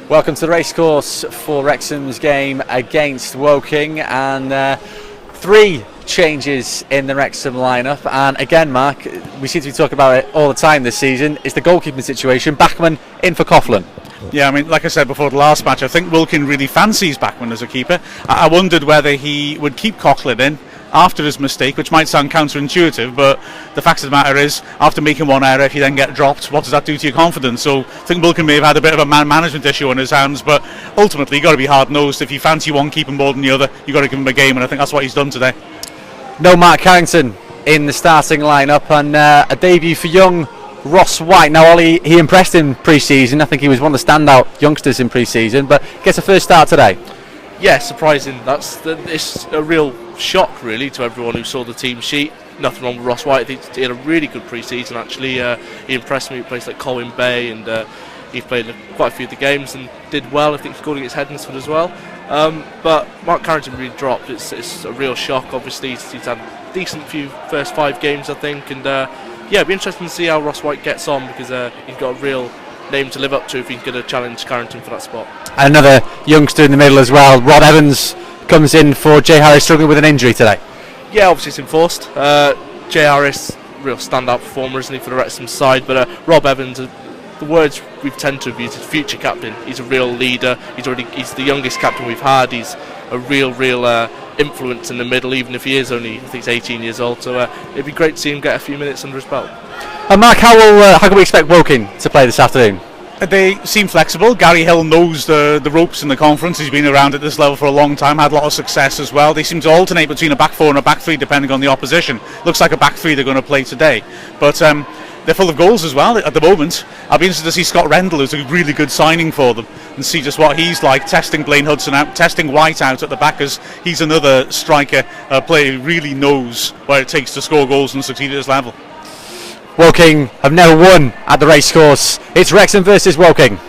Welcome to the racecourse for Wrexham's game against Woking, and three changes in the Wrexham lineup. And again, Mark, we seem to be talking about it all the time this season. It's the goalkeeping situation. Bachmann in for Coughlin. Yeah, I mean, like I said before the last match, I think Wilkin really fancies Bachmann as a keeper. I wondered whether he would keep Coughlin in after his mistake, which might sound counterintuitive, but the fact of the matter is, after making one error, if you then get dropped, what does that do to your confidence? So I think Wilkin may have had a bit of a management issue on his hands, but ultimately you've got to be hard-nosed. If you fancy one keeper more than the other, you've got to give him a game, and I think that's what he's done today. No Mark Carrington in the starting lineup, and a debut for young Ross White. Now, Ollie, he impressed in pre-season. I think he was one of the standout youngsters in pre-season, but gets a first start today. Yeah, surprising. It's a real shock, really, to everyone who saw the team sheet. Nothing wrong with Ross White. I think he had a really good pre-season, actually. He impressed me at places like Colwyn Bay, and he played quite a few of the games and did well. I think he scored against Hednesford as well. But Mark Carrington really dropped. It's a real shock, obviously. He's had a decent few first 5 games, I think. And yeah, it'd be interesting to see how Ross White gets on, because he's got a real name to live up to if he can get a challenge Carrington for that spot. Another youngster in the middle as well. Rob Evans comes in for Jay Harris, struggling with an injury today. Yeah, obviously it's enforced. Jay Harris, real standout performer, isn't he, for the Wrexham side? But Rob Evans, the words we tend to have used, is future captain. He's a real leader. He's the youngest captain we've had. He's a real influence in the middle, even if he is only, I think he's 18 years old. So it'd be great to see him get a few minutes under his belt. And Mark, how can we expect Woking to play this afternoon? They seem flexible. Gary Hill knows the ropes in the conference. He's been around at this level for a long time, had a lot of success as well. They seem to alternate between a back 4 and a back 3 depending on the opposition. Looks like a back 3 they're going to play today. But they're full of goals as well at the moment. I'll be interested to see Scott Rendell, who's a really good signing for them, and see just what he's like, testing Blaine Hudson out, testing White out at the back, as he's another striker, player who really knows what it takes to score goals and succeed at this level. Woking have never won at the racecourse. It's Wrexham versus Woking.